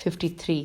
53।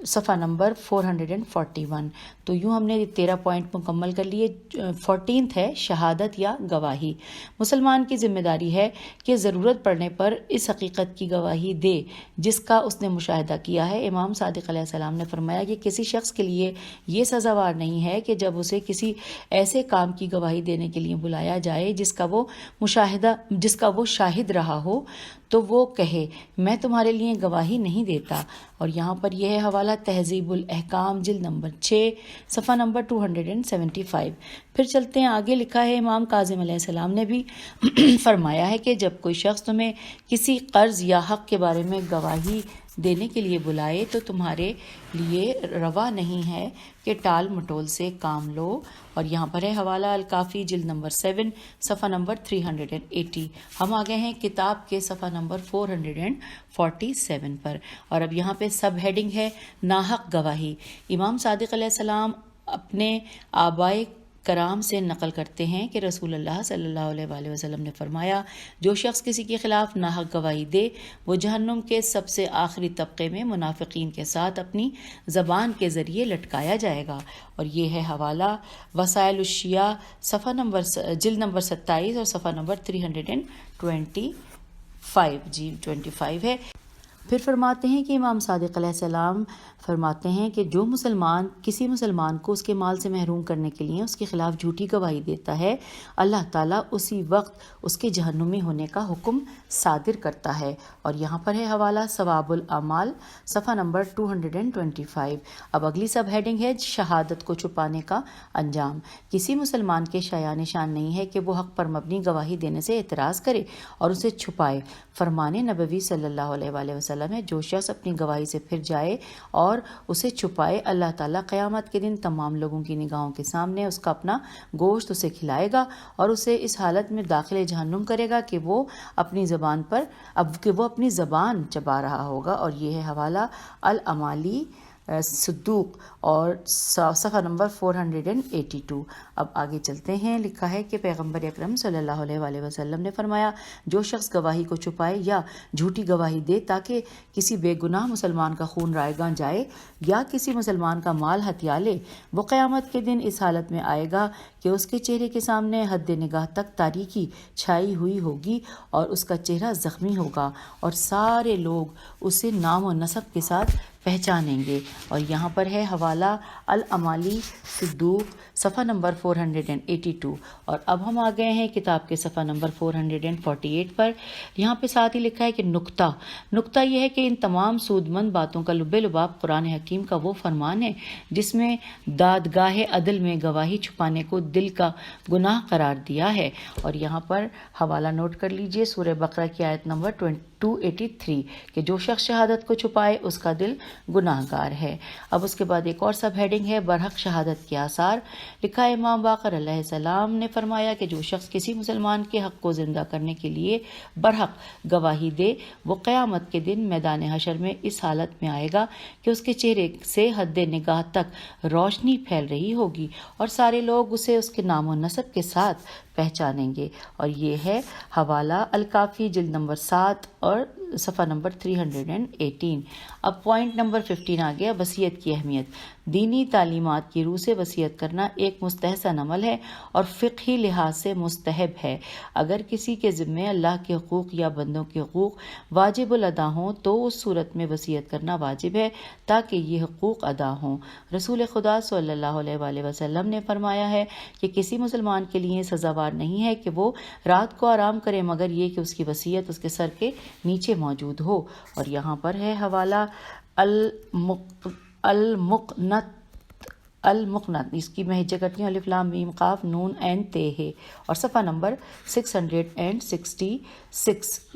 صفحہ نمبر 441۔ تو یوں ہم نے 13 پوائنٹ مکمل کر لیے۔ 14 ہے شہادت یا گواہی۔ مسلمان کی ذمہ داری ہے کہ ضرورت پڑنے پر اس حقیقت کی گواہی دے جس کا اس نے مشاہدہ کیا ہے۔ امام صادق علیہ السلام نے فرمایا کہ کسی شخص کے لیے یہ سزاوار نہیں ہے کہ جب اسے کسی ایسے کام کی گواہی دینے کے لیے بلایا جائے جس کا وہ شاہد رہا ہو تو وہ کہے میں تمہارے لیے گواہی نہیں دیتا۔ اور یہاں پر یہ ہے حوالہ تہذیب الاحکام جلد نمبر 6 صفحہ نمبر 275۔ پھر چلتے ہیں آگے، لکھا ہے امام کاظم علیہ السلام نے بھی فرمایا ہے کہ جب کوئی شخص تمہیں کسی قرض یا حق کے بارے میں گواہی دینے کے لیے بلائے تو تمہارے لیے روا نہیں ہے کہ ٹال مٹول سے کام لو۔ اور یہاں پر ہے حوالہ الکافی جلد نمبر 7 صفحہ نمبر 380۔ ہم آ گئے ہیں کتاب کے صفحہ نمبر 447 پر، اور اب یہاں پہ سب ہیڈنگ ہے ناحق گواہی۔ امام صادق علیہ السلام اپنے آبائے کرام سے نقل کرتے ہیں کہ رسول اللہ صلی اللہ علیہ وآلہ وسلم نے فرمایا جو شخص کسی کے خلاف ناحق گواہی دے وہ جہنم کے سب سے آخری طبقے میں منافقین کے ساتھ اپنی زبان کے ذریعے لٹکایا جائے گا۔ اور یہ ہے حوالہ وسائل الشیعہ صفحہ نمبر جلد نمبر 27 اور صفحہ نمبر 325 ہے۔ پھر فرماتے ہیں کہ امام صادق علیہ السلام فرماتے ہیں کہ جو مسلمان کسی مسلمان کو اس کے مال سے محروم کرنے کے لیے اس کے خلاف جھوٹی گواہی دیتا ہے اللہ تعالیٰ اسی وقت اس کے جہنمی ہونے کا حکم صادر کرتا ہے۔ اور یہاں پر ہے حوالہ ثواب الاعمال صفحہ نمبر 225۔ اب اگلی سب ہیڈنگ ہے شہادت کو چھپانے کا انجام۔ کسی مسلمان کے شایع نشان نہیں ہے کہ وہ حق پر مبنی گواہی دینے سے اعتراض کرے اور اسے چھپائے۔ فرمان نبوی صلی اللہ علیہ وآلہ وسلم ہے جو شخص اپنی گواہی سے پھر جائے اور اسے چھپائے اللہ تعالیٰ قیامت کے دن تمام لوگوں کی نگاہوں کے سامنے اس کا اپنا گوشت اسے کھلائے گا اور اسے اس حالت میں داخل جہنم کرے گا کہ وہ اپنی زبان چبا رہا ہوگا۔ اور یہ ہے حوالہ الامالی صدوق اور صفحہ نمبر 482۔ اب آگے چلتے ہیں، لکھا ہے کہ پیغمبر اکرم صلی اللہ علیہ وآلہ وسلم نے فرمایا جو شخص گواہی کو چھپائے یا جھوٹی گواہی دے تاکہ کسی بے گناہ مسلمان کا خون رائگاں جائے یا کسی مسلمان کا مال ہتھیا لے وہ قیامت کے دن اس حالت میں آئے گا کہ اس کے چہرے کے سامنے حد نگاہ تک تاریکی چھائی ہوئی ہوگی اور اس کا چہرہ زخمی ہوگا اور سارے لوگ اسے نام و نسب کے ساتھ پہچانیں گے۔ اور یہاں پر ہے حوالہ الامالی صدوق صفحہ نمبر 482۔ اور اب ہم آ گئے ہیں کتاب کے صفحہ نمبر 448 پر۔ یہاں پہ ساتھ ہی لکھا ہے کہ نقطہ یہ ہے کہ ان تمام سود مند باتوں کا لب لباب قرآن حکیم کا وہ فرمان ہے جس میں دادگاہ عدل میں گواہی چھپانے کو دل کا گناہ قرار دیا ہے۔ اور یہاں پر حوالہ نوٹ کر لیجئے سورہ بقرہ کی آیت نمبر 283 کہ جو شخص شہادت کو چھپائے اس کا دل گناہ گار ہے۔ اب اس کے بعد ایک اور سب ہیڈنگ ہے برحق شہادت کے آثار۔ لکھا ہے امام باقر علیہ السلام نے فرمایا کہ جو شخص کسی مسلمان کے حق کو زندہ کرنے کے لیے برحق گواہی دے وہ قیامت کے دن میدان حشر میں اس حالت میں آئے گا کہ اس کے چہرے سے حد نگاہ تک روشنی پھیل رہی ہوگی اور سارے لوگ اسے اس کے نام و نسب کے ساتھ پہچانیں گے۔ اور یہ ہے حوالہ الکافی جلد نمبر 7 اور صفحہ نمبر 318۔ اب پوائنٹ نمبر 15 آ گیا، وصیت کی اہمیت۔ دینی تعلیمات کی روح سے وصیت کرنا ایک مستحسن عمل ہے اور فقہی لحاظ سے مستحب ہے۔ اگر کسی کے ذمے اللہ کے حقوق یا بندوں کے حقوق واجب الادا ہوں تو اس صورت میں وصیت کرنا واجب ہے تاکہ یہ حقوق ادا ہوں۔ رسول خدا صلی اللہ علیہ وآلہ وسلم نے فرمایا ہے کہ کسی مسلمان کے لیے سزاوار نہیں ہے کہ وہ رات کو آرام کرے مگر یہ کہ اس کی وصیت اس کے سر کے نیچے موجود ہو۔ اور یہاں پر ہے حوالہ المقنت، اس کی میں ہجے کرتی ہوں، الف لام میم قاف نون عین تے ہے، اور صفحہ نمبر 666۔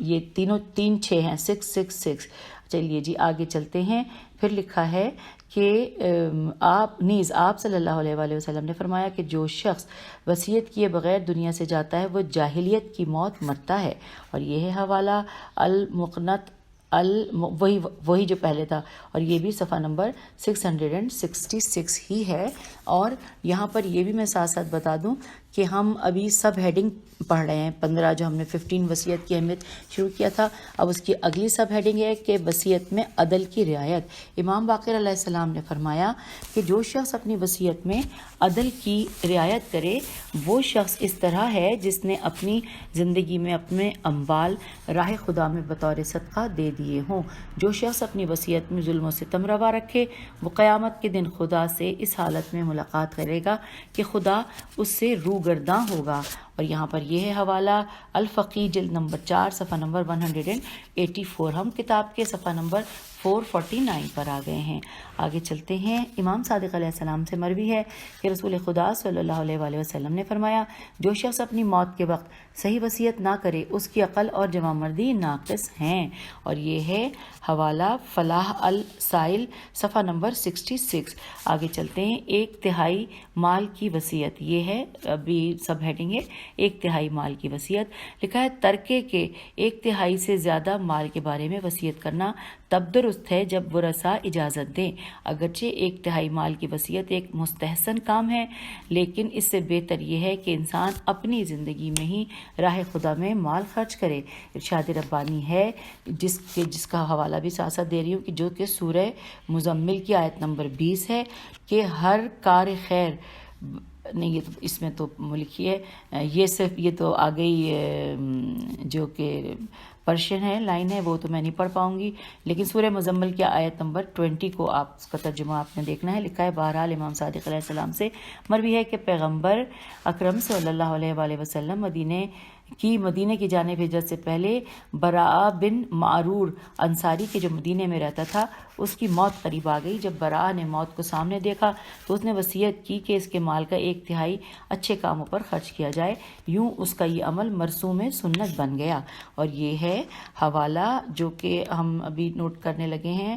یہ تین 6 ہیں، 666۔ چلیے جی آگے چلتے ہیں۔ پھر لکھا ہے کہ آپ صلی اللہ علیہ وآلہ وسلم نے فرمایا کہ جو شخص وصیت کیے بغیر دنیا سے جاتا ہے وہ جاہلیت کی موت مرتا ہے۔ اور یہ ہے حوالہ المقنت وہی جو پہلے تھا، اور یہ بھی صفحہ نمبر 666 ہی ہے۔ اور یہاں پر یہ بھی میں ساتھ ساتھ بتا دوں کہ ہم ابھی سب ہیڈنگ پڑھ رہے ہیں 15 جو ہم نے 15 وصیت کی اہمیت شروع کیا تھا، اب اس کی اگلی سب ہیڈنگ ہے کہ وصیت میں عدل کی رعایت۔ امام باقر علیہ السلام نے فرمایا کہ جو شخص اپنی وصیت میں عدل کی رعایت کرے وہ شخص اس طرح ہے جس نے اپنی زندگی میں اپنے اموال راہ خدا میں بطور صدقہ دے دیے ہوں۔ جو شخص اپنی وصیت میں ظلم و ستم روا رکھے وہ قیامت کے دن خدا سے اس حالت میں ملاقات کرے گا کہ خدا اس سے روگرداں ہوگا۔ اور یہاں پر یہ ہے حوالہ الفقی جلد نمبر 4 صفحہ نمبر 184۔ ہم کتاب کے صفحہ نمبر 449 پر آ گئے ہیں۔ آگے چلتے ہیں۔ امام صادق علیہ السلام سے مروی ہے کہ رسول خدا صلی اللہ علیہ وآلہ وسلم نے فرمایا جو شخص اپنی موت کے وقت صحیح وصیت نہ کرے اس کی عقل اور جوانمردی ناقص ہیں۔ اور یہ ہے حوالہ فلاح السائل صفحہ نمبر 66۔ آگے چلتے ہیں۔ 1/3 مال کی وصیت، یہ ہے ابھی سب ہیڈنگ ہے 1/3 مال کی وصیت۔ لکھا ہے ترکے کے 1/3 سے زیادہ مال کے بارے میں وصیت کرنا تب درست ہے جب ورثاء اجازت دیں۔ اگرچہ 1/3 مال کی وصیت ایک مستحسن کام ہے لیکن اس سے بہتر یہ ہے کہ انسان اپنی زندگی میں ہی راہ خدا میں مال خرچ کرے۔ ارشاد ربانی ہے جس کا حوالہ بھی ساتھ ساتھ دے رہی ہوں کہ جو کہ سورہ مزمل کی آیت نمبر 20 ہے کہ ہر کار خیر نہیں، یہ تو اس میں تو لکھی ہے یہ صرف یہ تو آ گئی جو کہ پرشین ہے لائن ہے وہ تو میں نہیں پڑھ پاؤں گی، لیکن سورہ مزمل کی آیت نمبر 20 کو آپ اس کا ترجمہ آپ نے دیکھنا ہے۔ لکھا ہے بہرحال امام صادق علیہ السلام سے مروی ہے کہ پیغمبر اکرم صلی اللہ علیہ وآلہ وسلم مدینے کی جانب ہجرت سے پہلے براء بن معرور انصاری کے جو مدینے میں رہتا تھا اس کی موت قریب آ گئی۔ جب براء نے موت کو سامنے دیکھا تو اس نے وصیت کی کہ اس کے مال کا 1/3 اچھے کاموں پر خرچ کیا جائے، یوں اس کا یہ عمل مرسوم سنت بن گیا۔ اور یہ ہے حوالہ جو کہ ہم ابھی نوٹ کرنے لگے ہیں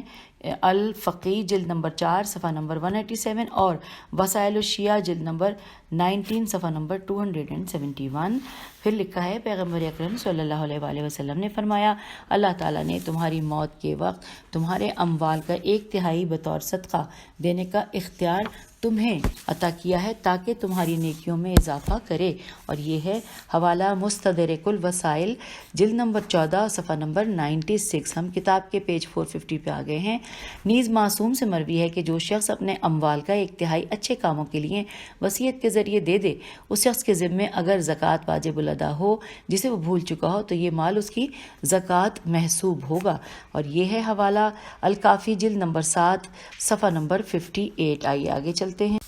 الفقی جلد نمبر 4 صفحہ نمبر 187 اور وسائل الشیعہ جلد نمبر 19 صفحہ نمبر 271۔ پھر لکھا ہے پیغمبر اکرم صلی اللہ علیہ وآلہ وسلم نے فرمایا اللہ تعالیٰ نے تمہاری موت کے وقت تمہارے اموال کا 1/3 بطور صدقہ دینے کا اختیار تمہیں عطا کیا ہے تاکہ تمہاری نیکیوں میں اضافہ کرے۔ اور یہ ہے حوالہ مستدرک الوسائل جلد نمبر 14 صفحہ نمبر 96۔ ہم کتاب کے پیج 450 پہ آ گئے ہیں۔ نیز معصوم سے مروی ہے کہ جو شخص اپنے اموال کا 1/3 اچھے کاموں کے لیے وصیت کے ذریعے دے دے اس شخص کے ذمے اگر زکوٰۃ واجب الادا ہو جسے وہ بھول چکا ہو تو یہ مال اس کی زکوٰۃ محسوب ہوگا۔ اور یہ ہے حوالہ الکافی جلد نمبر 7 صفحہ نمبر 58۔ آئیے آگے چلتے ہیں۔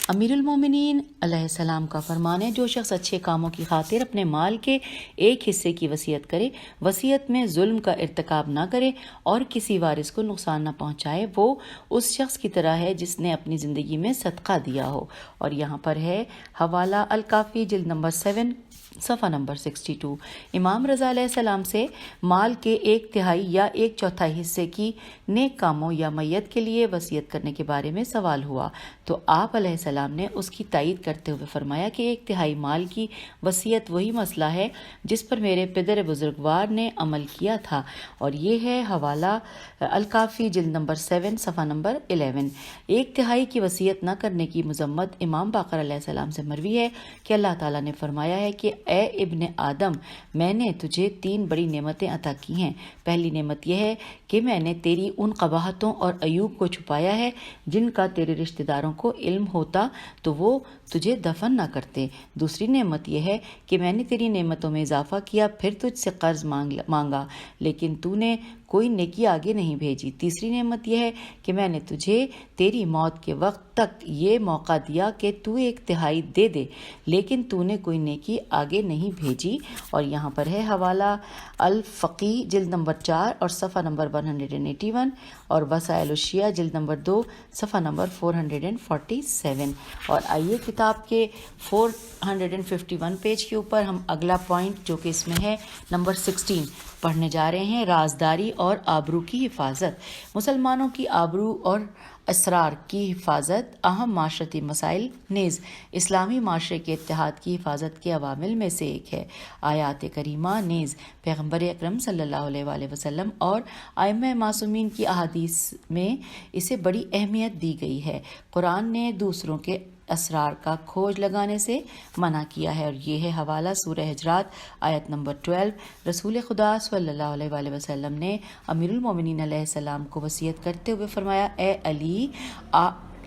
امیر المومنین علیہ السلام کا فرمان ہے جو شخص اچھے کاموں کی خاطر اپنے مال کے ایک حصے کی وصیت کرے، وصیت میں ظلم کا ارتکاب نہ کرے اور کسی وارث کو نقصان نہ پہنچائے، وہ اس شخص کی طرح ہے جس نے اپنی زندگی میں صدقہ دیا ہو۔ اور یہاں پر ہے حوالہ الکافی جلد نمبر 7 صفحہ نمبر 62۔ امام رضا علیہ السلام سے مال کے 1/3 یا 1/4 حصے کی نیک کاموں یا میت کے لیے وصیت کرنے کے بارے میں سوال ہوا تو آپ علیہ السلام نے اس کی تائید کرتے ہوئے فرمایا کہ 1/3 مال کی وصیت وہی مسئلہ ہے جس پر میرے پدر بزرگوار نے عمل کیا تھا۔ اور یہ ہے حوالہ الکافی جلد نمبر 7 صفحہ نمبر 11۔ 1/3 کی وصیت نہ کرنے کی مذمت امام باقر علیہ السلام سے مروی ہے کہ اللہ تعالیٰ نے فرمایا ہے کہ اے ابن آدم میں نے تجھے 3 بڑی نعمتیں عطا کی ہیں۔ پہلی نعمت یہ ہے کہ میں نے تیری ان قباحتوں اور عیوب کو چھپایا ہے جن کا تیرے رشتہ داروں کو علم ہوتا تو وہ تجھے دفن نہ کرتے۔ دوسری نعمت یہ ہے کہ میں نے تیری نعمتوں میں اضافہ کیا پھر تجھ سے قرض مانگا لیکن تو نے کوئی نیکی آگے نہیں بھیجی۔ تیسری نعمت یہ ہے کہ میں نے تجھے تیری موت کے وقت تک یہ موقع دیا کہ تو 1/3 دے دے لیکن تو نے کوئی نیکی آگے نہیں بھیجی۔ اور یہاں پر ہے حوالہ الفقی جلد نمبر 4 اور صفحہ نمبر 181 اور وسائل الشیعہ جلد نمبر 2 صفحہ نمبر 447۔ اور آئیے کتاب کے 451 پیج کے اوپر ہم اگلا پوائنٹ جو کہ اس میں ہے نمبر 16 پڑھنے جا رہے ہیں۔ رازداری اور آبرو کی حفاظت۔ مسلمانوں کی آبرو اور اسرار کی حفاظت اہم معاشرتی مسائل نیز اسلامی معاشرے کے اتحاد کی حفاظت کے عوامل میں سے ایک ہے۔ آیات کریمہ نیز پیغمبر اکرم صلی اللہ علیہ وآلہ وسلم اور ائمہ معصومین کی احادیث میں اسے بڑی اہمیت دی گئی ہے۔ قرآن نے دوسروں کے اسرار کا کھوج لگانے سے منع کیا ہے۔ اور یہ ہے حوالہ سورہ حجرات آیت نمبر 12۔ رسول خدا صلی اللہ علیہ وآلہ وسلم نے امیر المومنین علیہ السلام کو وصیت کرتے ہوئے فرمایا، اے علی،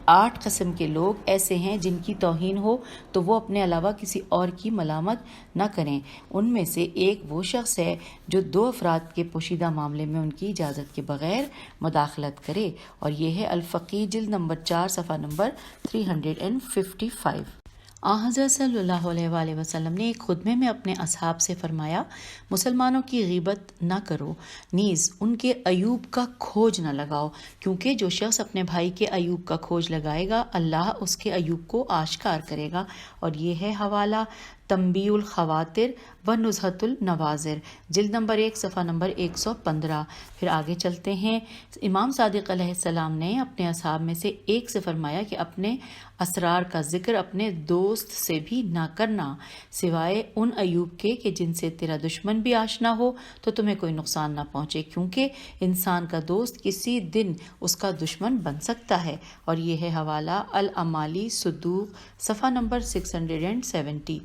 8 قسم کے لوگ ایسے ہیں جن کی توہین ہو تو وہ اپنے علاوہ کسی اور کی ملامت نہ کریں۔ ان میں سے ایک وہ شخص ہے جو 2 افراد کے پوشیدہ معاملے میں ان کی اجازت کے بغیر مداخلت کرے، اور یہ ہے الفقی جلد نمبر 4 صفحہ نمبر 355۔ حضرت صلی اللہ علیہ وآلہ وسلم نے ایک خطبے میں اپنے اصحاب سے فرمایا، مسلمانوں کی غیبت نہ کرو، نیز ان کے عیوب کا کھوج نہ لگاؤ، کیونکہ جو شخص اپنے بھائی کے عیوب کا کھوج لگائے گا اللہ اس کے عیوب کو آشکار کرے گا۔ اور یہ ہے حوالہ تنبیہ الخواطر و نزہۃ النواظر جلد نمبر 1 صفحہ نمبر 115۔ پھر آگے چلتے ہیں۔ امام صادق علیہ السلام نے اپنے اصحاب میں سے ایک سے فرمایا کہ اپنے اسرار کا ذکر اپنے دوست سے بھی نہ کرنا، سوائے ان عیوب کے کہ جن سے تیرا دشمن بھی آشنا ہو تو تمہیں کوئی نقصان نہ پہنچے، کیونکہ انسان کا دوست کسی دن اس کا دشمن بن سکتا ہے۔ اور یہ ہے حوالہ الامالی صدوق صفحہ نمبر 670۔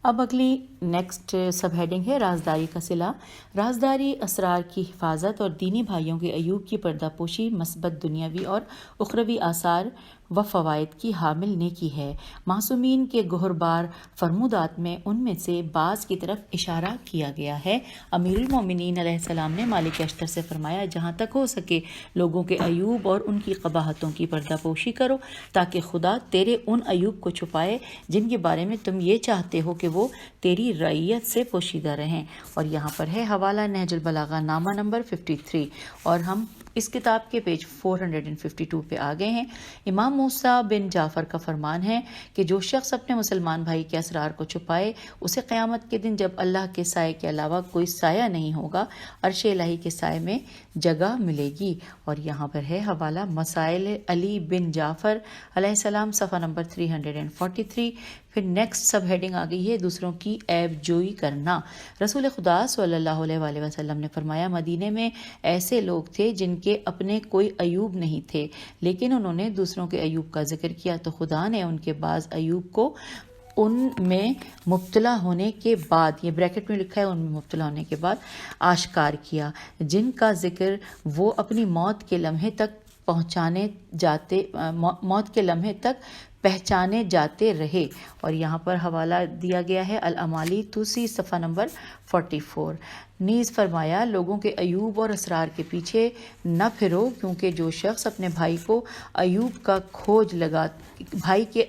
اب اگلی نیکسٹ سب ہیڈنگ ہے رازداری کا صلہ۔ رازداری اسرار کی حفاظت اور دینی بھائیوں کے عیوب کی پردہ پوشی مثبت دنیاوی اور اخروی آثار و فوائد کی حامل نیکی ہے۔ معصومین کے گہربار فرمودات میں ان میں سے بعض کی طرف اشارہ کیا گیا ہے۔ امیر المومنین علیہ السلام نے مالک اشتر سے فرمایا، جہاں تک ہو سکے لوگوں کے عیوب اور ان کی قباحتوں کی پردہ پوشی کرو، تاکہ خدا تیرے ان عیوب کو چھپائے جن کے بارے میں تم یہ چاہتے ہو کہ وہ تیری رعیت سے پوشیدہ رہیں۔ اور یہاں پر ہے حوالہ نہج البلاغہ نامہ نمبر 53، اور ہم اس کتاب کے پیج 452 پہ آ گئے ہیں۔ امام موسیٰ بن جعفر کا فرمان ہے کہ جو شخص اپنے مسلمان بھائی کے اسرار کو چھپائے، اسے قیامت کے دن جب اللہ کے سائے کے علاوہ کوئی سایہ نہیں ہوگا، عرش الہی کے سائے میں جگہ ملے گی۔ اور یہاں پر ہے حوالہ مسائل علی بن جعفر علیہ السلام صفحہ نمبر 343۔ پھر نیکسٹ سب ہیڈنگ آ گئی ہے دوسروں کی عیب جوئی کرنا۔ رسول خدا صلی اللہ علیہ وآلہ وسلم نے فرمایا، مدینے میں ایسے لوگ تھے جن کے اپنے کوئی عیوب نہیں تھے، لیکن انہوں نے دوسروں کے عیوب کا ذکر کیا تو خدا نے ان کے بعض عیوب کو ان میں مبتلا ہونے کے بعد، یہ بریکٹ میں لکھا ہے، ان میں مبتلا ہونے کے بعد آشکار کیا، جن کا ذکر وہ اپنی موت کے لمحے تک پہچانے جاتے رہے۔ اور یہاں پر حوالہ دیا گیا ہے الامالی توسی صفحہ نمبر 44۔ نیز فرمایا، لوگوں کے عیوب اور اسرار کے پیچھے نہ پھرو، کیونکہ جو شخص اپنے بھائی کے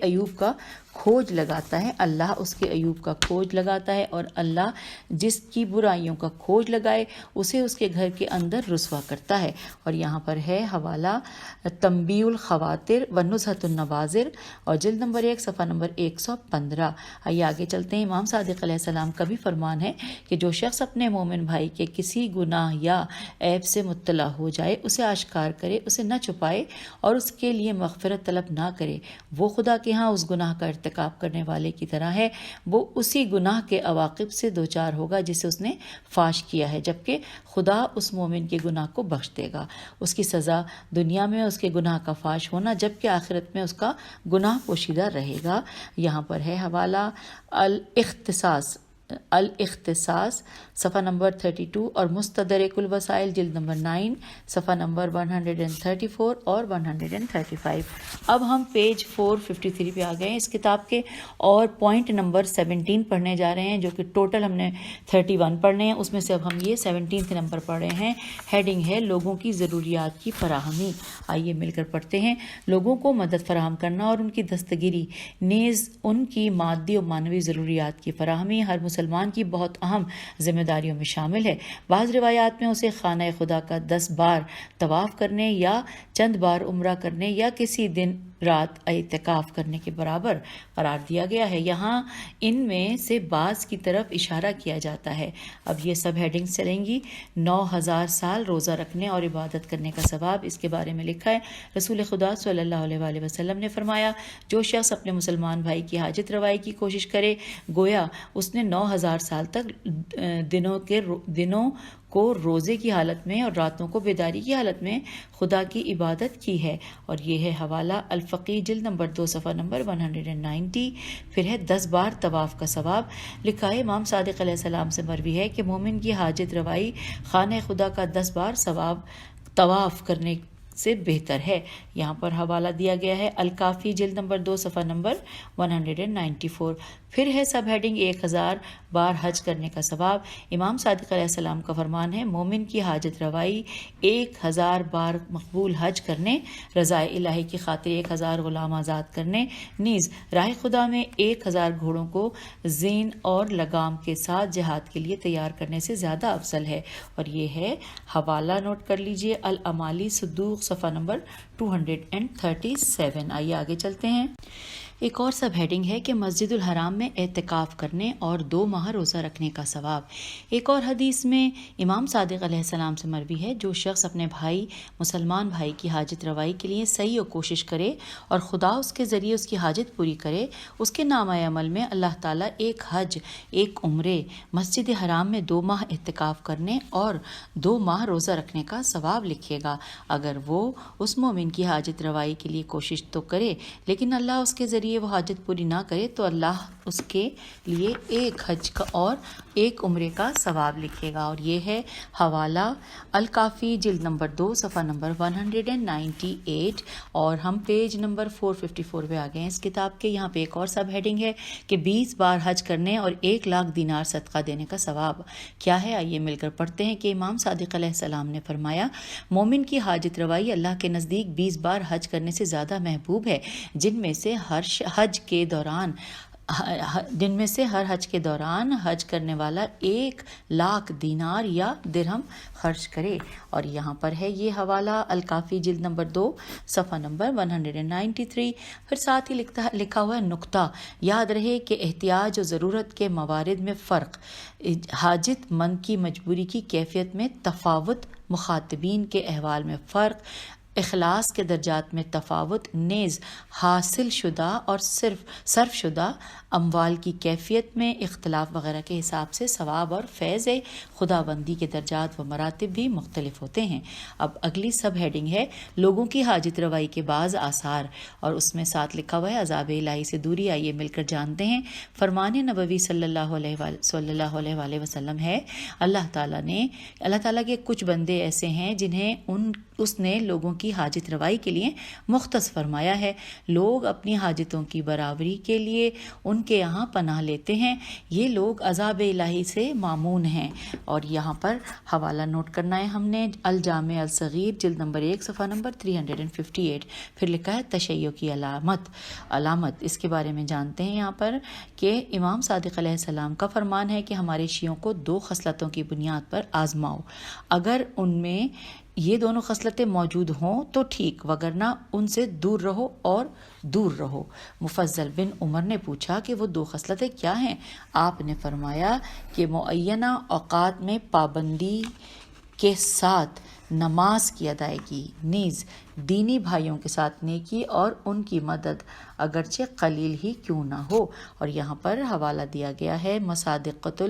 عیوب کا کھوج لگاتا ہے اللہ اس کے عیوب کا کھوج لگاتا ہے، اور اللہ جس کی برائیوں کا کھوج لگائے اسے اس کے گھر کے اندر رسوا کرتا ہے۔ اور یہاں پر ہے حوالہ تنبیہ الخواطر و نزہۃ النواظر اور جلد نمبر 1 صفحہ نمبر 115۔ آئیے آگے چلتے ہیں۔ امام صادق علیہ السلام کا بھی فرمان ہے کہ جو شخص اپنے مومن بھائی کے کسی گناہ یا عیب سے مطلع ہو جائے، اسے آشکار کرے، اسے نہ چھپائے اور اس کے لیے مغفرت طلب نہ کرے، وہ خدا کے ہاں اس گناہ کا ارتکاب کرنے والے کی طرح ہے، وہ اسی گناہ کے عواقب سے دوچار ہوگا جسے اس نے فاش کیا ہے، جبکہ خدا اس مومن کے گناہ کو بخش دے گا۔ اس کی سزا دنیا میں اس کے گناہ کا فاش ہونا، جبکہ آخرت میں اس کا گناہ پوشیدہ رہے گا۔ یہاں پر ہے حوالہ الاختصاص صفحہ نمبر 32 اور مستدرک الوسائل جلد نمبر 9 صفحہ نمبر 134 اور 135۔ اب ہم پیج 453 پہ آ گئے ہیں اس کتاب کے، اور پوائنٹ نمبر 17 پڑھنے جا رہے ہیں، جو کہ ٹوٹل ہم نے 31 پڑھنے ہیں، اس میں سے اب ہم یہ 17 نمبر پڑھ رہے ہیں۔ ہیڈنگ ہے لوگوں کی ضروریات کی فراہمی۔ آئیے مل کر پڑھتے ہیں۔ لوگوں کو مدد فراہم کرنا اور ان کی دستگیری، نیز ان کی مادی و معنوی ضروریات کی فراہمی ہر مسلمان کی بہت اہم ذمہ داریوں میں شامل ہے۔ بعض روایات میں اسے خانہ خدا کا 10 بار طواف کرنے یا چند بار عمرہ کرنے یا کسی دن رات اعتکاف کرنے کے برابر قرار دیا گیا ہے۔ یہاں ان میں سے بعض کی طرف اشارہ کیا جاتا ہے۔ اب یہ سب ہیڈنگز چلیں گی۔ 9000 سال روزہ رکھنے اور عبادت کرنے کا ثواب، اس کے بارے میں لکھا ہے رسول خدا صلی اللہ علیہ وآلہ وسلم نے فرمایا، جو شخص اپنے مسلمان بھائی کی حاجت روائی کی کوشش کرے، گویا اس نے 9000 سال تک دنوں کو روزے کی حالت میں اور راتوں کو بیداری کی حالت میں خدا کی عبادت کی ہے۔ اور یہ ہے حوالہ الفقی جلد نمبر 2 صفحہ نمبر 190۔ پھر ہے 10 بار طواف کا ثواب۔ لکھا ہے امام صادق علیہ السلام سے مروی ہے کہ مومن کی حاجت روائی خانہ خدا کا 10 بار ثواب طواف کرنے سے بہتر ہے۔ یہاں پر حوالہ دیا گیا ہے الکافی جلد نمبر 2 صفحہ نمبر 194۔ پھر ہے سب ہیڈنگ 1000 بار حج کرنے کا ثواب۔ امام صادق علیہ السلام کا فرمان ہے مومن کی حاجت روائی 1000 بار مقبول حج کرنے، رضا الہی کی خاطر 1000 غلام آزاد کرنے، نیز راہ خدا میں 1000 گھوڑوں کو زین اور لگام کے ساتھ جہاد کے لیے تیار کرنے سے زیادہ افضل ہے۔ اور یہ ہے حوالہ نوٹ کر لیجئے الامالی صدوق صفحہ نمبر 237۔ آئیے آگے چلتے ہیں۔ ایک اور سب ہیڈنگ ہے کہ مسجد الحرام میں اعتکاف کرنے اور 2 ماہ روزہ رکھنے کا ثواب۔ ایک اور حدیث میں امام صادق علیہ السلام سے مروی ہے جو شخص اپنے مسلمان بھائی کی حاجت روائی کے لیے سعی و کوشش کرے اور خدا اس کے ذریعے اس کی حاجت پوری کرے، اس کے نامہ عمل میں اللہ تعالیٰ 1 حج 1 عمرے مسجد حرام میں 2 ماہ اعتکاف کرنے اور 2 ماہ روزہ رکھنے کا ثواب لکھے گا۔ اگر وہ اس مومن کی حاجت روائی کے لیے کوشش تو کرے لیکن اللہ اس کے ذریعے وہ حاجت پوری نہ کرے تو اللہ اس کے لیے 1 حج کا اور 1 عمرے کا ثواب لکھے گا۔ اور یہ ہے حوالہ الکافی جلد نمبر 2 صفحہ نمبر 198 اور ہم پیج نمبر 454 پہ آ گئے ہیں اس کتاب کے۔ یہاں پہ ایک اور سب ہیڈنگ ہے کہ 20 بار حج کرنے اور 1 لاکھ دینار صدقہ دینے کا ثواب کیا ہے۔ آئیے مل کر پڑھتے ہیں کہ امام صادق علیہ السلام نے فرمایا مومن کی حاجت روائی اللہ کے نزدیک 20 بار حج کرنے سے زیادہ محبوب ہے، جن میں سے ہر حج کے دوران حج کرنے والا 1 لاکھ دینار یا درہم خرچ کرے۔ اور یہاں پر ہے یہ حوالہ الکافی جلد نمبر 2 صفحہ نمبر 193۔ پھر ساتھ ہی لکھا ہوا ہے نقطہ یاد رہے کہ احتیاج و ضرورت کے موارد میں فرق، حاجت مند کی مجبوری کی کیفیت میں تفاوت، مخاطبین کے احوال میں فرق، اخلاص کے درجات میں تفاوت، نیز حاصل شدہ اور صرف شدہ اموال کی کیفیت میں اختلاف وغیرہ کے حساب سے ثواب اور فیض خداوندی کے درجات و مراتب بھی مختلف ہوتے ہیں۔ اب اگلی سب ہیڈنگ ہے لوگوں کی حاجت روائی کے بعض آثار، اور اس میں ساتھ لکھا ہوا ہے عذاب الہی سے دوری۔ آئیے مل کر جانتے ہیں۔ فرمان نبوی صلی اللہ علیہ وآلہ وسلم ہے اللہ تعالیٰ کے کچھ بندے ایسے ہیں جنہیں اس نے لوگوں کی حاجت روائی کے لیے مختص فرمایا ہے۔ لوگ اپنی حاجتوں کی برابری کے لیے ان کے یہاں پناہ لیتے ہیں، یہ لوگ عذاب الہی سے مامون ہیں۔ اور یہاں پر حوالہ نوٹ کرنا ہے ہم نے الجامع الصغیر جلد نمبر 1 صفحہ نمبر 358۔ پھر لکھا ہے تشیع کی علامت، اس کے بارے میں جانتے ہیں یہاں پر کہ امام صادق علیہ السلام کا فرمان ہے کہ ہمارے شیعوں کو 2 خصلتوں کی بنیاد پر آزماؤ، اگر ان میں یہ دونوں خصلتیں موجود ہوں تو ٹھیک، وگرنہ ان سے دور رہو۔ مفضل بن عمر نے پوچھا کہ وہ 2 خصلتیں کیا ہیں؟ آپ نے فرمایا کہ معینہ اوقات میں پابندی کے ساتھ نماز کی ادائیگی، نیز دینی بھائیوں کے ساتھ نیکی اور ان کی مدد اگرچہ قلیل ہی کیوں نہ ہو۔ اور یہاں پر حوالہ دیا گیا ہے مصادقۃ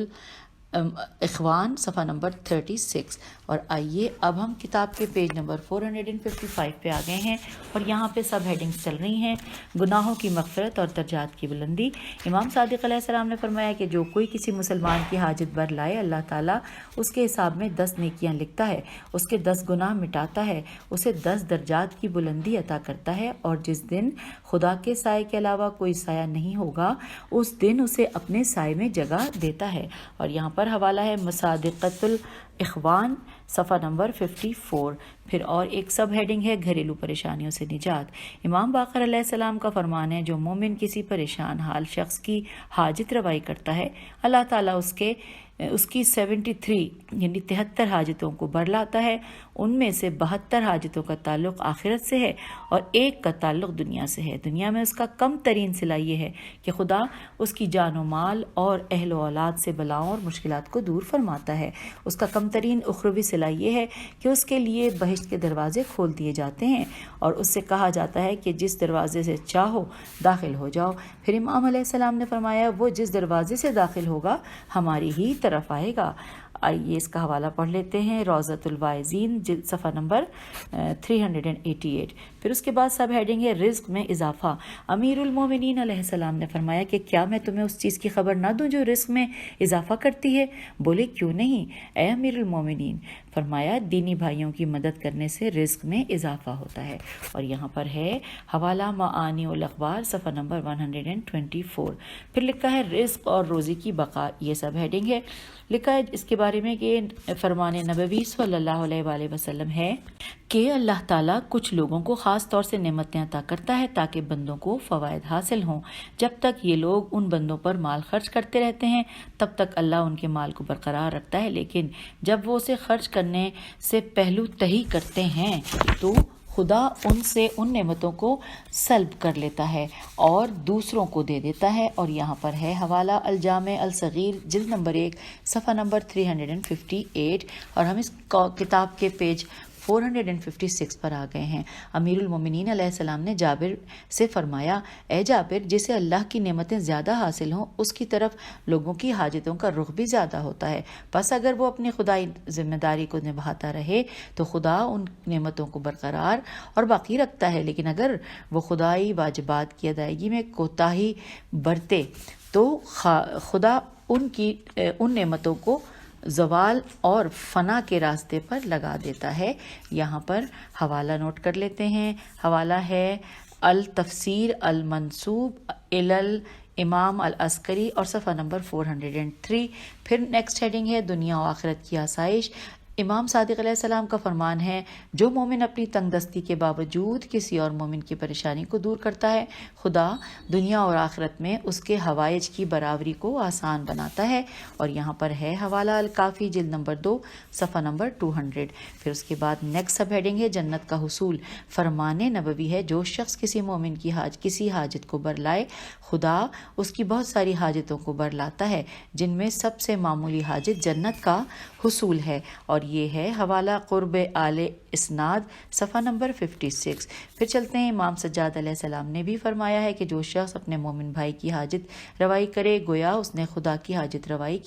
الاخوان صفحہ نمبر 36۔ اور آئیے اب ہم کتاب کے پیج نمبر 455 پہ آ گئے ہیں اور یہاں پہ سب ہیڈنگز چل رہی ہیں گناہوں کی مغفرت اور درجات کی بلندی۔ امام صادق علیہ السلام نے فرمایا کہ جو کوئی کسی مسلمان کی حاجت بر لائے اللہ تعالیٰ اس کے حساب میں 10 نیکیاں لکھتا ہے، اس کے 10 گناہ مٹاتا ہے، اسے 10 درجات کی بلندی عطا کرتا ہے، اور جس دن خدا کے سائے کے علاوہ کوئی سایہ نہیں ہوگا اس دن اسے اپنے سائے میں جگہ دیتا ہے۔ اور یہاں پر حوالہ ہے مصادقۃ الاخوان صفحہ نمبر 54۔ پھر اور ایک سب ہیڈنگ ہے گھریلو پریشانیوں سے نجات۔ امام باقر علیہ السلام کا فرمان ہے جو مومن کسی پریشان حال شخص کی حاجت روائی کرتا ہے اللہ تعالیٰ اس کی 73 یعنی 73 حاجتوں کو برلاتا ہے، ان میں سے 72 حاجتوں کا تعلق آخرت سے ہے اور 1 کا تعلق دنیا سے ہے۔ دنیا میں اس کا کم ترین صلہ یہ ہے کہ خدا اس کی جان و مال اور اہل و اولاد سے بلاؤں اور مشکلات کو دور فرماتا ہے۔ اس کا کم ترین اخروی صلہ یہ ہے کہ اس کے لیے بہشت کے دروازے کھول دیے جاتے ہیں اور اس سے کہا جاتا ہے کہ جس دروازے سے چاہو داخل ہو جاؤ۔ پھر امام علیہ السلام نے فرمایا وہ جس دروازے سے داخل ہوگا ہماری ہی طرف آئے گا۔ آئیے اس کا حوالہ پڑھ لیتے ہیں، روضۃ الواعظین صفحہ نمبر 388۔ پھر اس کے بعد سب ہیڈنگ ہے رزق میں اضافہ۔ امیر المومنین علیہ السلام نے فرمایا کہ کیا میں تمہیں اس چیز کی خبر نہ دوں جو رزق میں اضافہ کرتی ہے؟ بولے کیوں نہیں اے امیر المومنین؟ فرمایا دینی بھائیوں کی مدد کرنے سے رزق میں اضافہ ہوتا ہے۔ اور یہاں پر ہے حوالہ معانی الاخبار صفحہ نمبر 124۔ پھر لکھا ہے رزق اور روزی کی بقا، یہ سب ہیڈنگ ہے۔ لکھا ہے اس کے بارے میں کہ فرمان نبوی صلی اللہ علیہ وآلہ وسلم ہے کہ اللہ تعالیٰ کچھ لوگوں کو خاص طور سے نعمتیں عطا کرتا ہے تاکہ بندوں کو فوائد حاصل ہوں۔ جب تک یہ لوگ ان بندوں پر مال خرچ کرتے رہتے ہیں تب تک اللہ ان کے مال کو برقرار رکھتا ہے، لیکن جب وہ اسے خرچ کرنے سے پہلو تہی کرتے ہیں تو خدا ان سے ان نعمتوں کو سلب کر لیتا ہے اور دوسروں کو دے دیتا ہے۔ اور یہاں پر ہے حوالہ الجامع الصغیر جلد نمبر 1 صفحہ نمبر 358، اور ہم اس کتاب کے پیج 456 پر آ گئے ہیں۔ امیر المومنین علیہ السلام نے جابر سے فرمایا اے جابر، جسے اللہ کی نعمتیں زیادہ حاصل ہوں اس کی طرف لوگوں کی حاجتوں کا رخ بھی زیادہ ہوتا ہے، پس اگر وہ اپنی خدائی ذمہ داری کو نبھاتا رہے تو خدا ان نعمتوں کو برقرار اور باقی رکھتا ہے، لیکن اگر وہ خدائی واجبات کی ادائیگی میں کوتاہی برتے تو خدا ان نعمتوں کو زوال اور فنا کے راستے پر لگا دیتا ہے۔ یہاں پر حوالہ نوٹ کر لیتے ہیں، حوالہ ہے التفسیر المنسوب الی الامام العسکری اور صفحہ نمبر 403۔ پھر نیکسٹ ہیڈنگ ہے دنیا و آخرت کی آسائش۔ امام صادق علیہ السلام کا فرمان ہے جو مومن اپنی تنگ دستی کے باوجود کسی اور مومن کی پریشانی کو دور کرتا ہے، خدا دنیا اور آخرت میں اس کے حوائج کی برابری کو آسان بناتا ہے۔ اور یہاں پر ہے حوالہ الکافی جلد نمبر 2 صفحہ نمبر 200۔ پھر اس کے بعد نیکسٹ سب ہیڈنگ ہے جنت کا حصول۔ فرمان نبوی ہے جو شخص کسی مومن کی کسی حاجت کو برلائے خدا اس کی بہت ساری حاجتوں کو برلاتا ہے، جن میں سب سے معمولی حاجت جنت کا حصول ہے۔ اور یہ ہے حوالہ قرب آل اسناد صفحہ نمبر 56۔ پھر چلتے ہیں امام سجاد علیہ السلام نے بھی فرمایا ہے کہ جو شخص اپنے مومن بھائی کی حاجت روائی کرے گویا اس نے خدا کی حاجت روائی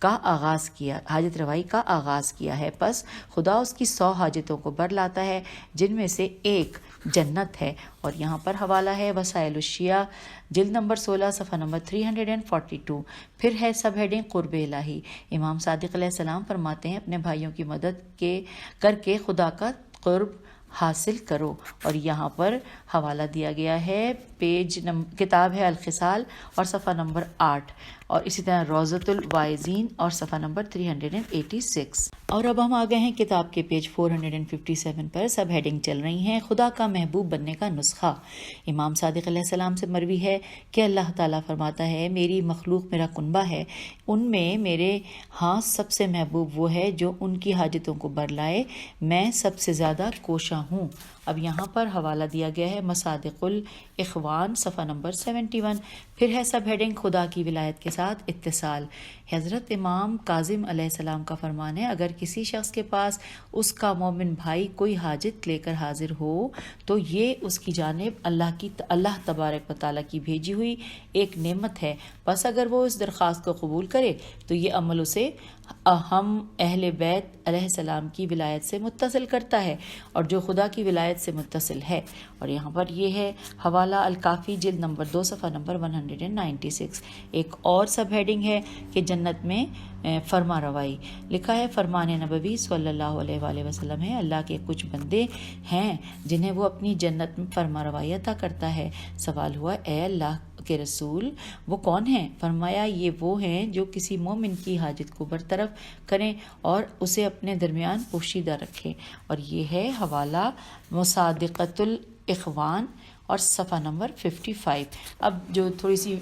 کا آغاز کیا ہے، پس خدا اس کی 100 حاجتوں کو برلاتا ہے جن میں سے ایک جنت ہے۔ اور یہاں پر حوالہ ہے وسائل الشیعہ جلد نمبر 16 صفحہ نمبر 342۔ پھر ہے سب ہیڈنگ قرب الہی۔ امام صادق علیہ السلام فرماتے ہیں اپنے بھائیوں کی مدد کر کے خدا کا قرب حاصل کرو۔ اور یہاں پر حوالہ دیا گیا ہے کتاب ہے الخصال اور صفحہ نمبر 8، اور اسی طرح روضۃ الواعظین اور صفحہ نمبر 386۔ اور اب ہم آ گئے ہیں کتاب کے پیج 457 پر۔ سب ہیڈنگ چل رہی ہیں خدا کا محبوب بننے کا نسخہ۔ امام صادق علیہ السلام سے مروی ہے کہ اللہ تعالیٰ فرماتا ہے میری مخلوق میرا کنبہ ہے، ان میں میرے ہاں سب سے محبوب وہ ہے جو ان کی حاجتوں کو برلائے، میں سب سے زیادہ کوشاں ہوں۔ اب یہاں پر حوالہ دیا گیا ہے مصادق الاخوان صفحہ نمبر 71۔ پھر ہے سب ہیڈنگ خدا کی ولایت کے ساتھ اتصال۔ حضرت امام کاظم علیہ السلام کا فرمان ہے اگر کسی شخص کے پاس اس کا مومن بھائی کوئی حاجت لے کر حاضر ہو تو یہ اس کی جانب اللہ تبارک و تعالیٰ کی بھیجی ہوئی ایک نعمت ہے، بس اگر وہ اس درخواست کو قبول کرے تو یہ عمل اسے ہم اہل بیت علیہ السلام کی ولایت سے متصل کرتا ہے اور جو خدا کی ولایت سے متصل ہے۔ اور یہاں پر یہ ہے حوالہ الکافی جلد نمبر 2 صفحہ نمبر 196۔ ایک اور سب ہیڈنگ ہے کہ جنت میں فرما روائی۔ لکھا ہے فرمان نبوی صلی اللہ علیہ وآلہ وسلم ہے اللہ کے کچھ بندے ہیں جنہیں وہ اپنی جنت میں فرما روائی عطا کرتا ہے۔ سوال ہوا اے اللہ کے رسول وہ کون ہیں؟ فرمایا یہ وہ ہیں جو کسی مومن کی حاجت کو برطرف کریں اور اسے اپنے درمیان پوشیدہ رکھیں۔ اور یہ ہے حوالہ مصادقۃ الاخوان اور صفحہ نمبر 55۔ اب جو تھوڑی سی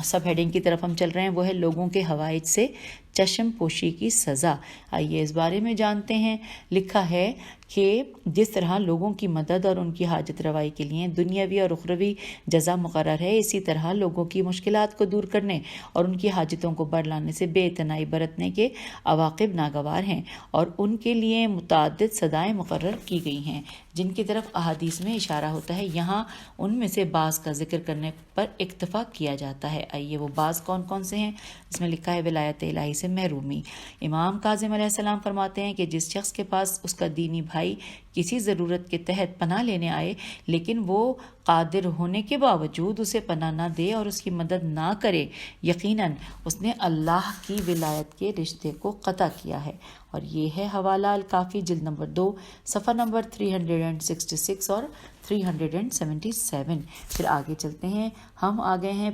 سب ہیڈنگ کی طرف ہم چل رہے ہیں وہ ہے لوگوں کے حوائج سے چشم پوشی کی سزا۔ آئیے اس بارے میں جانتے ہیں۔ لکھا ہے کہ جس طرح لوگوں کی مدد اور ان کی حاجت روائی کے لیے دنیاوی اور اخروی جزا مقرر ہے، اسی طرح لوگوں کی مشکلات کو دور کرنے اور ان کی حاجتوں کو برلانے سے بے اعتنائی برتنے کے عواقب ناگوار ہیں، اور ان کے لیے متعدد سزائیں مقرر کی گئی ہیں جن کی طرف احادیث میں اشارہ ہوتا ہے۔ یہاں ان میں سے بعض کا ذکر کرنے پر اکتفا کیا جاتا ہے۔ آئیے وہ بعض کون کون سے ہیں؟ اس میں لکھا ہے ولایت الہی سے محرومی۔ امام کاظم علیہ السلام فرماتے ہیں کہ جس شخص کے پاس اس کا دینی بھائی کسی ضرورت کے تحت پناہ لینے آئے لیکن وہ قادر ہونے کے باوجود اسے پناہ نہ دے اور اس کی مدد نہ کرے، یقیناً اس نے اللہ کی ولایت کے رشتے کو قطع کیا ہے۔ اور یہ ہے حوالہ الکافی جلد نمبر 2 صفحہ نمبر 366 اور 377۔ پھر آگے چلتے ہیں، ہم آ گئے ہیں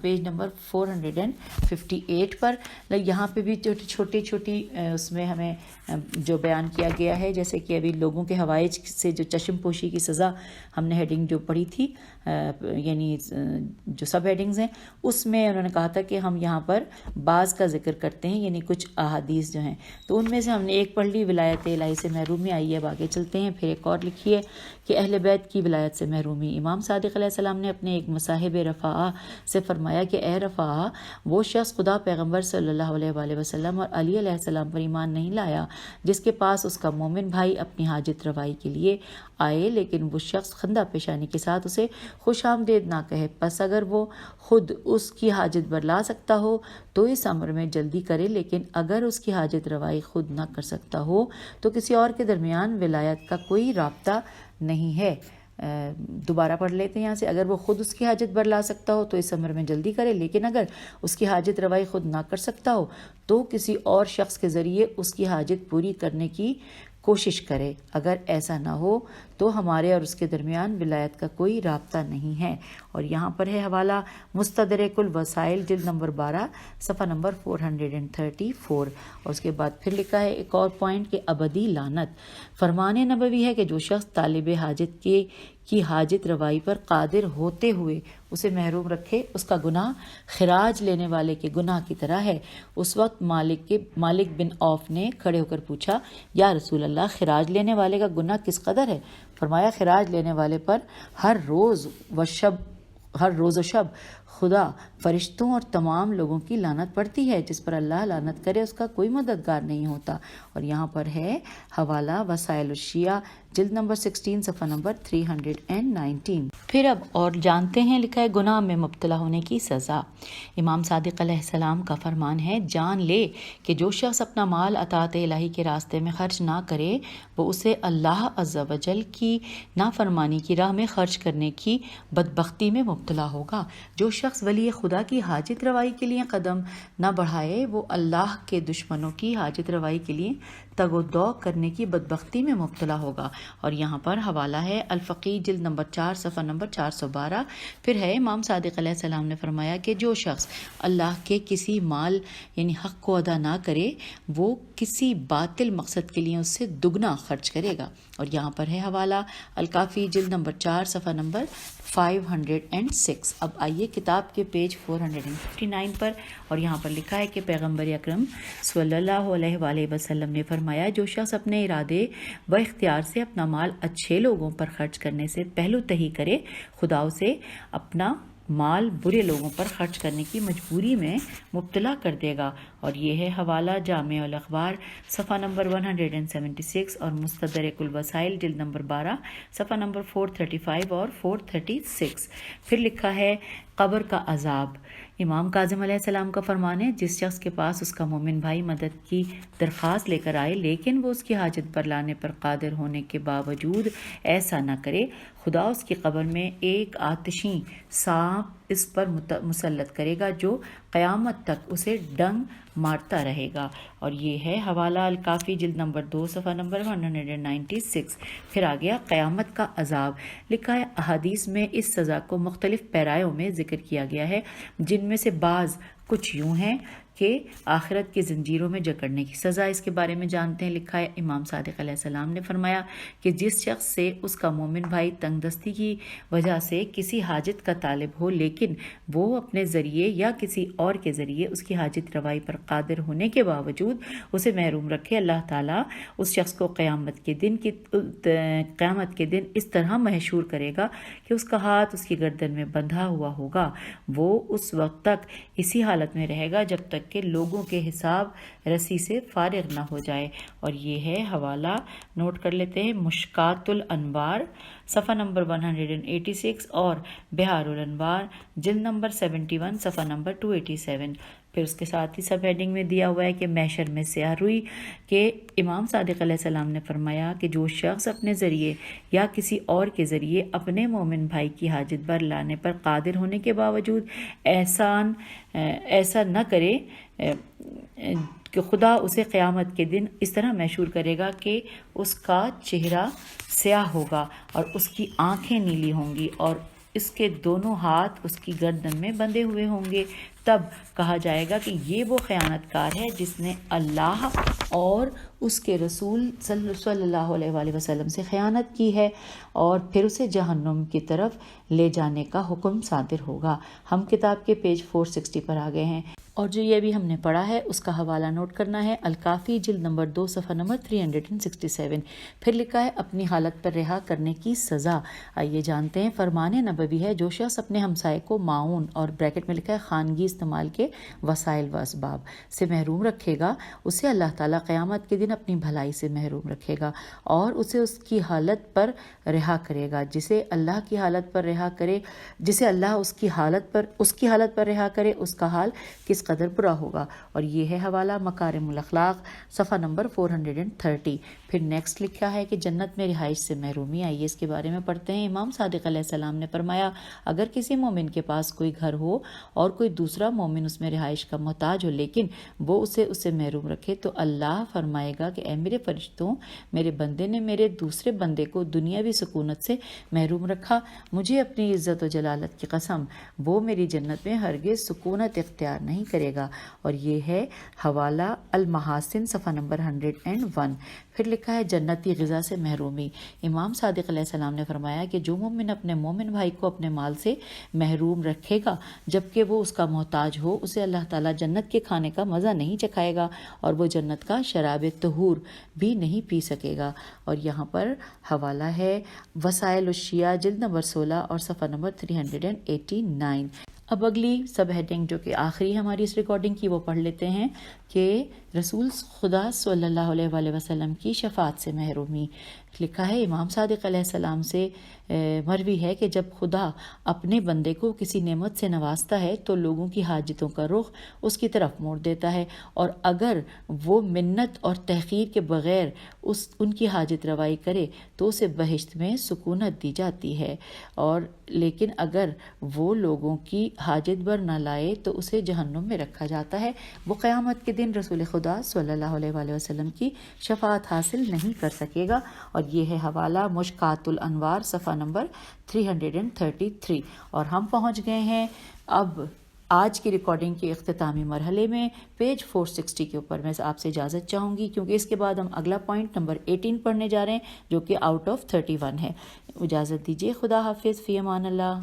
پیج نمبر 458 پر۔ یہاں پہ بھی چھوٹی چھوٹی اس میں ہمیں جو بیان کیا گیا ہے، جیسے کہ ابھی لوگوں کے حوائج سے جو چشم پوشی کی سزا ہم نے ہیڈنگ جو پڑھی تھی، یعنی جو سب ہیڈنگز ہیں، اس میں انہوں نے کہا تھا کہ ہم یہاں پر بعض کا ذکر کرتے ہیں، یعنی کچھ احادیث جو ہیں، تو ان میں سے ہم نے ایک پڑھ لی، ولایت الہی سے محرومی آئی ہے۔ اب آگے چلتے ہیں، پھر ایک اور لکھی ہے کہ اہل بیت کی ولایت سے محرومی۔ امام صادق علیہ السلام نے اپنے ایک مصاحب رفاعہ سے فرمایا کہ اے رفاعہ، وہ شخص خدا، پیغمبر صلی اللہ علیہ وآلہ وسلم اور علی علیہ السلام پر ایمان نہیں لایا جس کے پاس اس کا مومن بھائی اپنی حاجت روائی کے لیے آئے لیکن وہ شخص خندہ پیشانی کے ساتھ اسے خوش آمدید نہ کہے، پس اگر وہ خود اس کی حاجت برلا سکتا ہو تو اس امر میں جلدی کرے، لیکن اگر اس کی حاجت روائی خود نہ کر سکتا ہو تو کسی اور کے درمیان ولایت کا کوئی رابطہ نہیں ہے۔ دوبارہ پڑھ لیتے ہیں یہاں سے، اگر وہ خود اس کی حاجت برلا سکتا ہو تو اس امر میں جلدی کرے، لیکن اگر اس کی حاجت روائی خود نہ کر سکتا ہو تو کسی اور شخص کے ذریعے اس کی حاجت پوری کرنے کی کوشش کرے، اگر ایسا نہ ہو تو ہمارے اور اس کے درمیان ولایت کا کوئی رابطہ نہیں ہے۔ اور یہاں پر ہے حوالہ مستدرک الوسائل جلد نمبر 12 صفحہ نمبر 434، اور اس کے بعد پھر لکھا ہے ایک اور پوائنٹ کہ ابدی لعنت۔ فرمان نبوی ہے کہ جو شخص طالب حاجت کی حاجت روائی پر قادر ہوتے ہوئے اسے محروم رکھے، اس کا گناہ خراج لینے والے کے گناہ کی طرح ہے۔ اس وقت مالک بن عوف نے کھڑے ہو کر پوچھا، یا رسول اللہ، خراج لینے والے کا گناہ کس قدر ہے؟ فرمایا، خراج لینے والے پر ہر روز و شب خدا، فرشتوں اور تمام لوگوں کی لعنت پڑتی ہے، جس پر اللہ لعنت کرے اس کا کوئی مددگار نہیں ہوتا۔ اور یہاں پر ہے حوالہ وسائل الشیعہ جلد نمبر 16 صفحہ نمبر 319۔ پھر اب اور جانتے ہیں، لکھا ہے گناہ میں مبتلا ہونے کی سزا۔ امام صادق علیہ السلام کا فرمان ہے، جان لے کہ جو شخص اپنا مال اطاعت الہی کے راستے میں خرچ نہ کرے وہ اسے اللہ عز و جل کی نافرمانی کی راہ میں خرچ کرنے کی بدبختی میں مبتلا ہوگا۔ جو شخص ولی خدا کی حاجت روائی کے لیے قدم نہ بڑھائے وہ اللہ کے دشمنوں کی حاجت روائی کے لیے تگ و دو کرنے کی بدبختی میں مبتلا ہوگا۔ اور یہاں پر حوالہ ہے الفقی جلد نمبر 4 صفحہ نمبر 412۔ پھر ہے امام صادق علیہ السلام نے فرمایا کہ جو شخص اللہ کے کسی مال یعنی حق کو ادا نہ کرے وہ کسی باطل مقصد کے لیے اس سے دگنا خرچ کرے گا۔ اور یہاں پر ہے حوالہ الکافی جلد نمبر 4 صفحہ نمبر 506۔ اب آئیے کتاب کے پیج 459 پر، اور یہاں پر لکھا ہے کہ پیغمبر اکرم صلی اللہ علیہ وآلہ وسلم نے فرمایا، جو شخص اپنے ارادے و اختیار سے اپنا مال اچھے لوگوں پر خرچ کرنے سے پہلو تہی کرے، خدا اسے اپنا مال برے لوگوں پر خرچ کرنے کی مجبوری میں مبتلا کر دے گا۔ اور یہ ہے حوالہ جامع الاخبار صفحہ نمبر 176 اور مستدرک الوسائل جلد نمبر 12 صفحہ نمبر 435 اور 436۔ پھر لکھا ہے قبر کا عذاب۔ امام کاظم علیہ السلام کا فرمان ہے، جس شخص کے پاس اس کا مومن بھائی مدد کی درخواست لے کر آئے لیکن وہ اس کی حاجت پر لانے پر قادر ہونے کے باوجود ایسا نہ کرے، خدا اس کی قبر میں ایک آتشیں سانپ اس پر مسلط کرے گا جو قیامت تک اسے ڈنگ مارتا رہے گا۔ اور یہ ہے حوالہ الکافی جلد نمبر 2 صفحہ نمبر 196۔ پھر آ گیا قیامت کا عذاب۔ لکھا ہے احادیث میں اس سزا کو مختلف پیرایوں میں ذکر کیا گیا ہے، جن میں سے بعض کچھ یوں ہیں کہ آخرت کی زنجیروں میں جکڑنے کی سزا۔ اس کے بارے میں جانتے ہیں، لکھا ہے امام صادق علیہ السلام نے فرمایا کہ جس شخص سے اس کا مومن بھائی تنگ دستی کی وجہ سے کسی حاجت کا طالب ہو لیکن وہ اپنے ذریعے یا کسی اور کے ذریعے اس کی حاجت روائی پر قادر ہونے کے باوجود اسے محروم رکھے، اللہ تعالیٰ اس شخص کو قیامت کے دن اس طرح محشور کرے گا کہ اس کا ہاتھ اس کی گردن میں بندھا ہوا ہوگا۔ وہ اس وقت تک اسی حالت میں رہے گا جب تک کہ لوگوں کے حساب رسی سے فارغ نہ ہو جائے۔ اور یہ ہے حوالہ، نوٹ کر لیتے ہیں، مشکات الانوار صفحہ نمبر 186 اور بہار الانوار جلد نمبر 71 صفحہ نمبر 287۔ پھر اس کے ساتھ ہی سب ہیڈنگ میں دیا ہوا ہے کہ محشر میں سیاہ روئی کہ امام صادق علیہ السلام نے فرمایا کہ جو شخص اپنے ذریعے یا کسی اور کے ذریعے اپنے مومن بھائی کی حاجت بر لانے پر قادر ہونے کے باوجود ایسا نہ کرے کہ خدا اسے قیامت کے دن اس طرح محشور کرے گا کہ اس کا چہرہ سیاہ ہوگا اور اس کی آنکھیں نیلی ہوں گی اور اس کے دونوں ہاتھ اس کی گردن میں بندھے ہوئے ہوں گے. تب کہا جائے گا کہ یہ وہ خیانت کار ہے جس نے اللہ اور اس کے رسول صلی اللہ علیہ وآلہ وسلم سے خیانت کی ہے، اور پھر اسے جہنم کی طرف لے جانے کا حکم صادر ہوگا. ہم کتاب کے پیج 460 پر آ گئے ہیں، اور جو یہ بھی ہم نے پڑھا ہے اس کا حوالہ نوٹ کرنا ہے. الکافی جلد نمبر 2 صفحہ نمبر 367. پھر لکھا ہے اپنی حالت پر رہا کرنے کی سزا. آئیے جانتے ہیں. فرمان نبوی ہے جو شخص اپنے ہمسائے کو معاون اور بریکٹ میں لکھا ہے خانگی استعمال کے وسائل و اسباب سے محروم رکھے گا، اسے اللہ تعالیٰ قیامت کے دن اپنی بھلائی سے محروم رکھے گا اور اسے اس کی حالت پر رہا کرے گا. جسے اللہ کی حالت پر رہا کرے، جسے اللہ اس کی حالت پر رہا کرے، اس کا حال کس قدر برا ہوگا. اور یہ ہے حوالہ مکارم الاخلاق صفحہ نمبر 430. پھر نیکسٹ لکھا ہے کہ جنت میں رہائش سے محرومی. آئیے اس کے بارے میں پڑھتے ہیں. امام صادق علیہ السلام نے فرمایا اگر کسی مومن کے پاس کوئی گھر ہو اور کوئی دوسرا مومن اس میں رہائش کا محتاج ہو لیکن وہ اسے محروم رکھے تو اللہ فرمائے گا کہ اے میرے فرشتوں، میرے بندے نے میرے دوسرے بندے کو دنیاوی سکونت سے محروم رکھا، مجھے اپنی عزت و جلالت کی قسم وہ میری جنت میں ہرگز سکونت اختیار نہیں کرے گا. اور یہ ہے حوالہ المحاسن صفحہ نمبر 101. پھر لکھا ہے جنتی غذا سے محرومی. امام صادق علیہ السلام نے فرمایا کہ جو مومن اپنے مومن بھائی کو اپنے مال سے محروم رکھے گا جبکہ وہ اس کا محتاج ہو، اسے اللہ تعالیٰ جنت کے کھانے کا مزہ نہیں چکھائے گا اور وہ جنت کا شراب طہور بھی نہیں پی سکے گا. اور یہاں پر حوالہ ہے وسائل الشیعہ جلد نمبر 16 اور صفحہ نمبر 389. اب اگلی سب ہیڈنگ جو کہ آخری ہماری اس ریکارڈنگ کی وہ پڑھ لیتے ہیں کہ رسول خدا صلی اللہ علیہ وآلہ وسلم کی شفاعت سے محرومی. لکھا ہے امام صادق علیہ السلام سے مروی ہے کہ جب خدا اپنے بندے کو کسی نعمت سے نوازتا ہے تو لوگوں کی حاجتوں کا رخ اس کی طرف موڑ دیتا ہے، اور اگر وہ منت اور تحقیر کے بغیر ان کی حاجت روائی کرے تو اسے بہشت میں سکونت دی جاتی ہے، اور لیکن اگر وہ لوگوں کی حاجت بر نہ لائے تو اسے جہنم میں رکھا جاتا ہے. وہ قیامت کے دن رسول خدا صلی اللہ علیہ وآلہ وسلم کی شفاعت حاصل نہیں کر سکے گا. اور یہ ہے حوالہ مشکات الانوار صفحہ نمبر 333. اور ہم پہنچ گئے ہیں اب آج کی ریکارڈنگ کے اختتامی مرحلے میں. پیج 460 کے اوپر میں آپ سے اجازت چاہوں گی کیونکہ اس کے بعد ہم اگلا پوائنٹ نمبر 18 پڑھنے جا رہے ہیں جو کہ آؤٹ آف 31 ہے. اجازت دیجیے. خدا حافظ. فی امان اللہ.